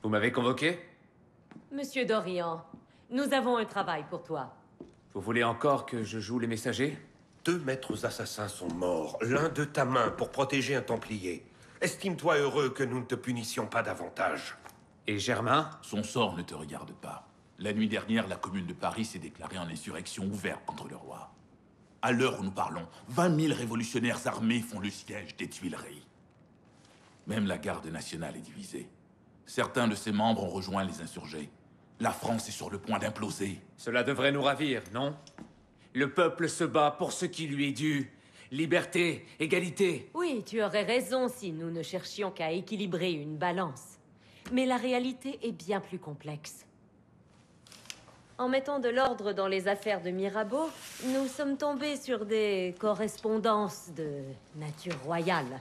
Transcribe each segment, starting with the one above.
Vous m'avez convoqué? Monsieur Dorian, nous avons un travail pour toi. Vous voulez encore que je joue les messagers? 2 maîtres assassins sont morts, l'un de ta main, pour protéger un Templier. Estime-toi heureux que nous ne te punissions pas davantage. Et Germain? Son sort ne te regarde pas. La nuit dernière, la commune de Paris s'est déclarée en insurrection ouverte contre le roi. À l'heure où nous parlons, 20 000 révolutionnaires armés font le siège des Tuileries. Même la garde nationale est divisée. Certains de ses membres ont rejoint les insurgés. La France est sur le point d'imploser. Cela devrait nous ravir, non? Le peuple se bat pour ce qui lui est dû. Liberté, égalité. Oui, tu aurais raison si nous ne cherchions qu'à équilibrer une balance. Mais la réalité est bien plus complexe. En mettant de l'ordre dans les affaires de Mirabeau, nous sommes tombés sur des correspondances de nature royale.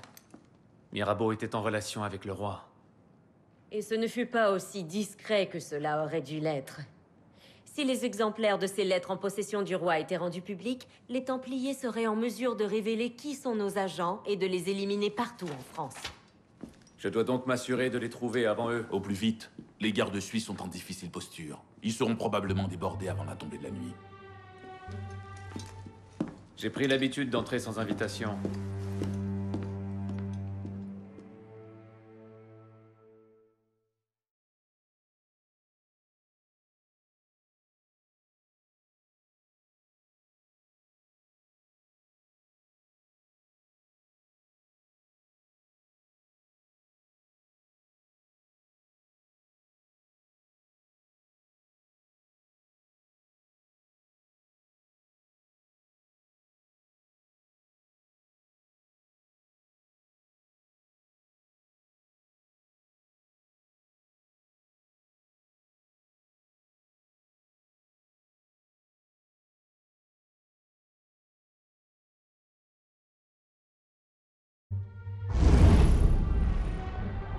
Mirabeau était en relation avec le roi. Et ce ne fut pas aussi discret que cela aurait dû l'être. Si les exemplaires de ces lettres en possession du roi étaient rendus publics, les Templiers seraient en mesure de révéler qui sont nos agents et de les éliminer partout en France. Je dois donc m'assurer de les trouver avant eux. Au plus vite, les gardes suisses sont en difficile posture. Ils seront probablement débordés avant la tombée de la nuit. J'ai pris l'habitude d'entrer sans invitation.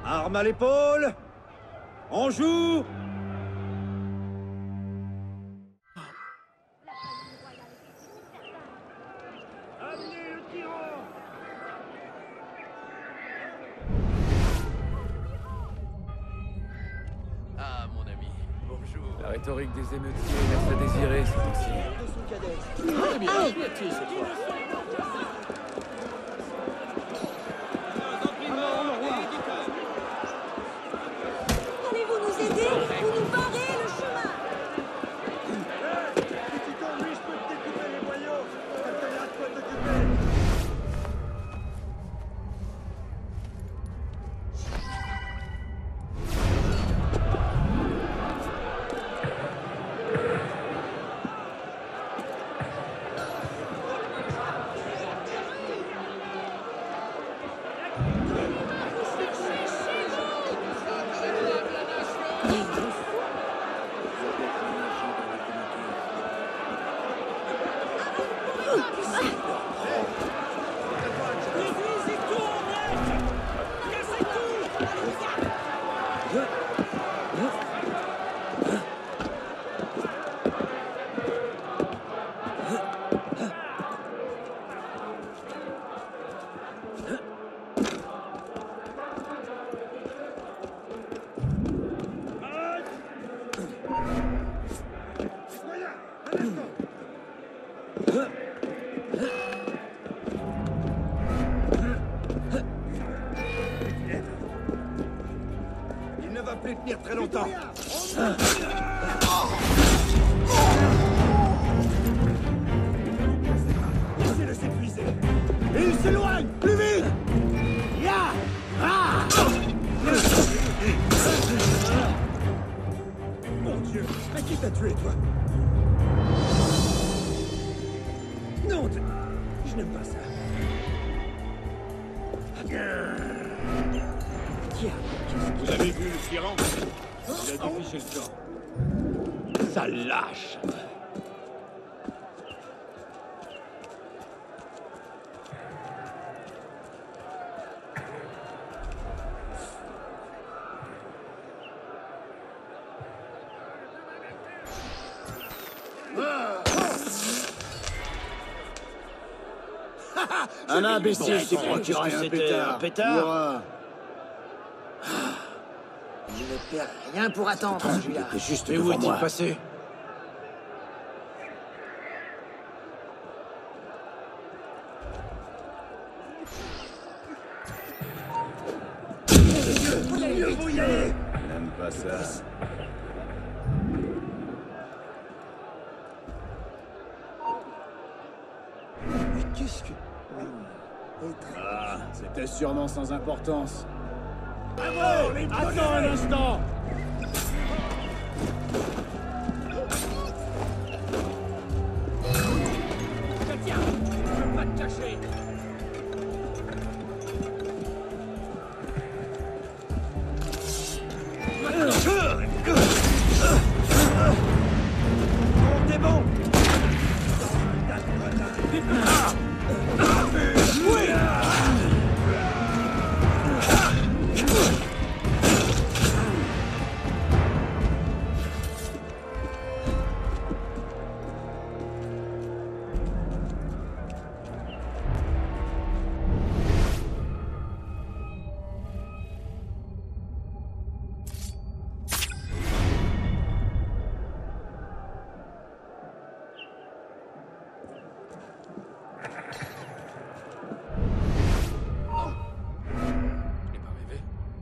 Arme à l'épaule! On joue! Amenez le tyran! Ah, mon ami, bonjour. La rhétorique des émeutiers laisse à désirer, ces temps-ci. Très bien, tu cette fois. Allez-vous nous aider ou nous barrer le chemin? Si tu t'ennuies, je peux te découper les boyaux! Ça te donnera de quoi t'occuper! Il ne va plus tenir très longtemps. Laissez-le s'épuiser. Il s'éloigne. Plus vite. Ya. Ah. Mon Dieu. À qui t'as tué, toi? Non, je n'aime pas ça. Tiens, Vous avez vu le tyran? Il a défiché le camp. sale lâche. Un imbécile s'est procuré un pétard. Un pétard? Je ne perds rien pour attendre, celui-là. Il était juste Et où devant est-il moi. passé? Vous y allez! N'aime pas ça. Mais qu'est-ce que... Ah, c'était sûrement sans importance. Bravo! Attends un instant! Tiens, je peux pas te cacher. T'es bon!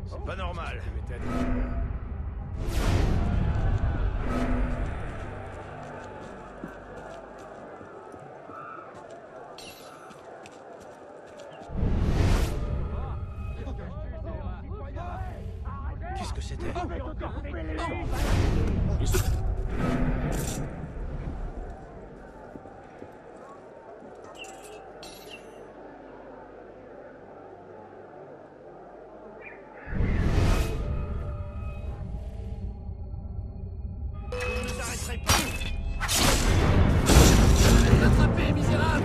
C'est pas normal. Qu'est-ce que c'était? Attrapé, misérable!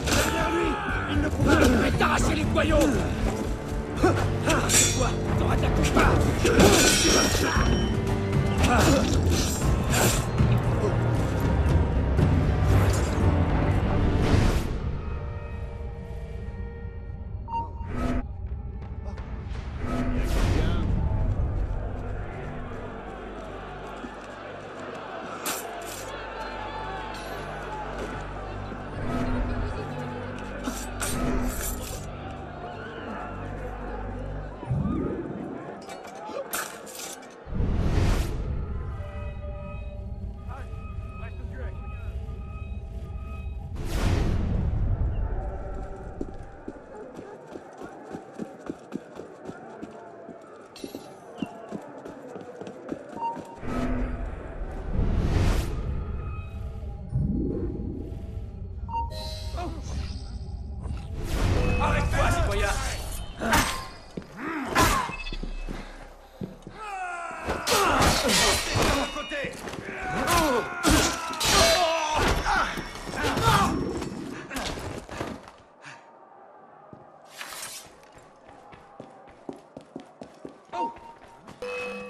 Derrière lui! Il ne pourra pas t'arracher les boyaux! C'est quoi? T'auras ta couche pas! Arrête-toi, citoyen!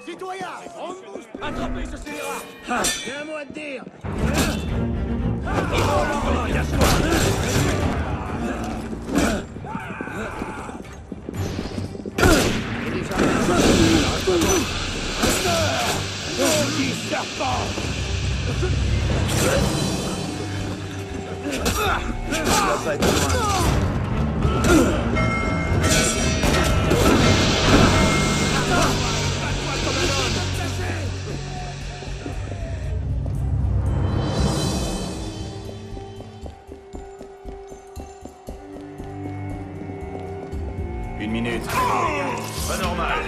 Citoyen! Attrapez ce scélérat! J'ai un mot à te dire! Une minute. Pas normal.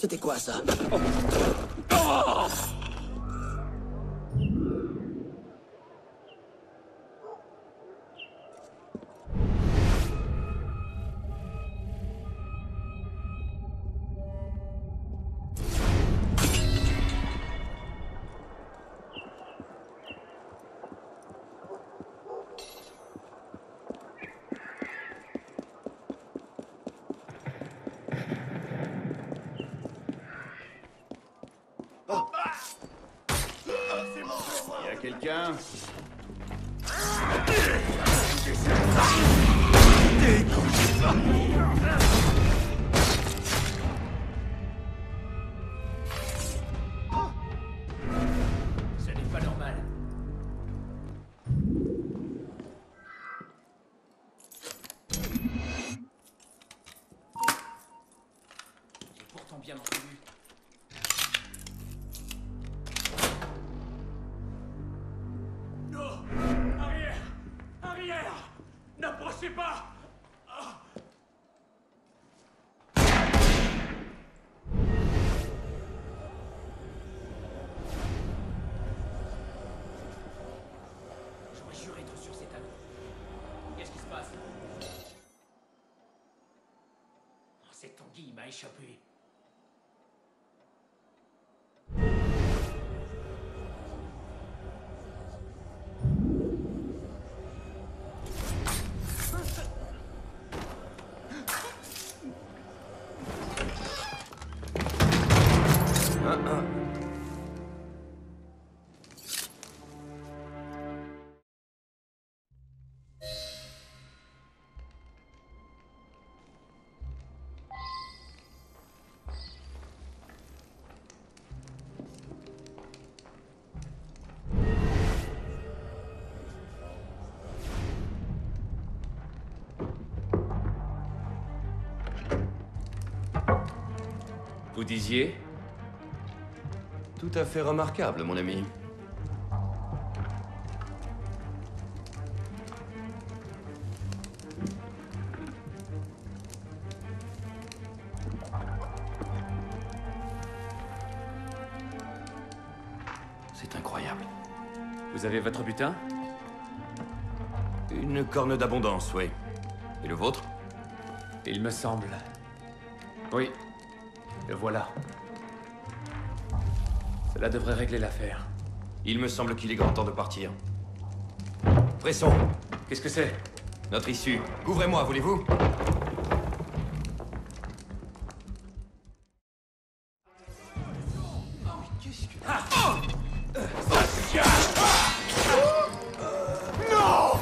C'était quoi ça? Y a quelqu'un? Ce n'est pas normal. J'ai pourtant bien entendu. Non! Arrière! Arrière! N'approchez pas! J'aurais juré être sur cet anneau. Qu'est-ce qui se passe? Oh, cette anguille m'a échappé. Vous disiez? Tout à fait remarquable, mon ami. C'est incroyable. Vous avez votre butin? Une corne d'abondance, oui. Et le vôtre? Il me semble. Oui. Le voilà. Cela devrait régler l'affaire. Il me semble qu'il est grand temps de partir. Bresson, Qu'est-ce que c'est? notre issue. Couvrez-moi, voulez-vous? Non!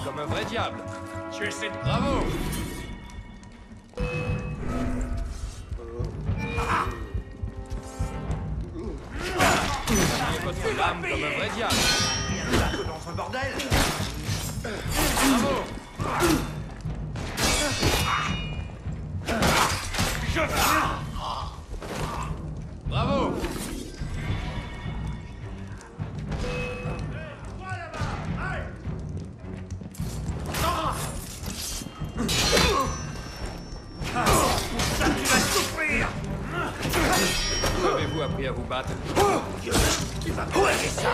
Comme un vrai diable. Tu essaies de... Bravo! Tenez votre lame comme un vrai diable. Dans ce bordel! Bravo! Bravo! Où avez-vous appris à vous battre? Tu vas courir ça!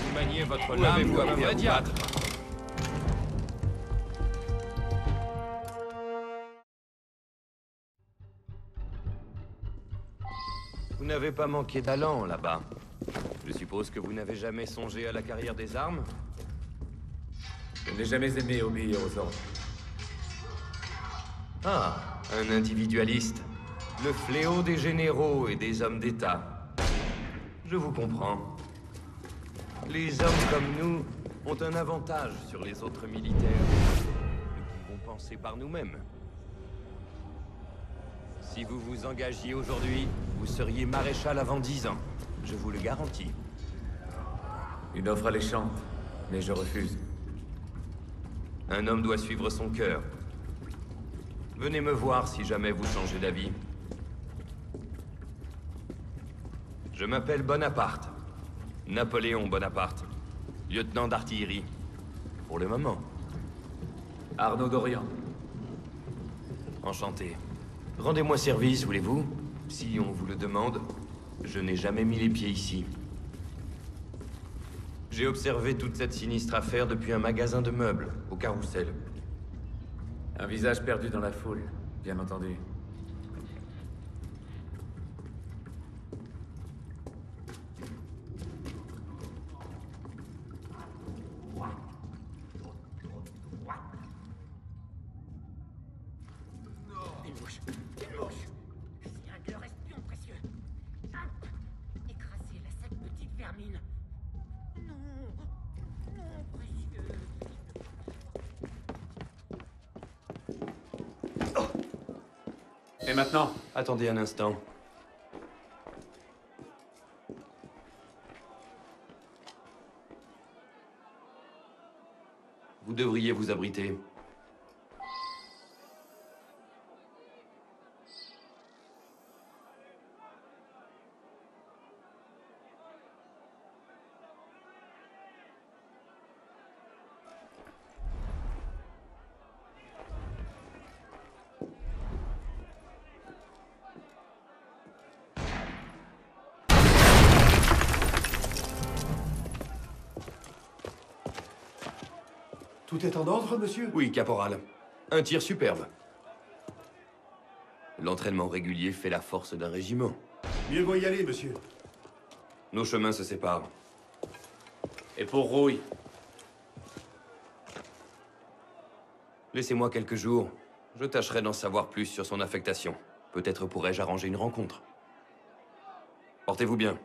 Vous maniez votre lame comme un vrai diable. Vous n'avez pas manqué d'allant là-bas. Je suppose que vous n'avez jamais songé à la carrière des armes? Je n'ai jamais aimé obéir aux ordres. Ah, un individualiste. Le fléau des généraux et des hommes d'État. Je vous comprends. Les hommes comme nous ont un avantage sur les autres militaires. Nous pouvons penser par nous-mêmes. Si vous vous engagiez aujourd'hui, vous seriez maréchal avant 10 ans. Je vous le garantis. Une offre alléchante, mais je refuse. Un homme doit suivre son cœur. Venez me voir si jamais vous changez d'avis. Je m'appelle Bonaparte. Napoléon Bonaparte. Lieutenant d'artillerie. Pour le moment. Arnaud d'Orient. Enchanté. Rendez-moi service, voulez-vous? Si on vous le demande, je n'ai jamais mis les pieds ici. J'ai observé toute cette sinistre affaire depuis un magasin de meubles, au Carrousel. Un visage perdu dans la foule, bien entendu. Une mouche. Une mouche. C'est un de leurs espions précieux. Hop. Écraser la cette petite vermine. Non. Non, précieux. Et maintenant? Attendez un instant. Vous devriez vous abriter. Tout est en ordre, monsieur? Oui, caporal. Un tir superbe. L'entraînement régulier fait la force d'un régiment. Mieux vaut y aller, monsieur. Nos chemins se séparent. Et pour Rouille? Laissez-moi quelques jours. Je tâcherai d'en savoir plus sur son affectation. Peut-être pourrais-je arranger une rencontre. Portez-vous bien.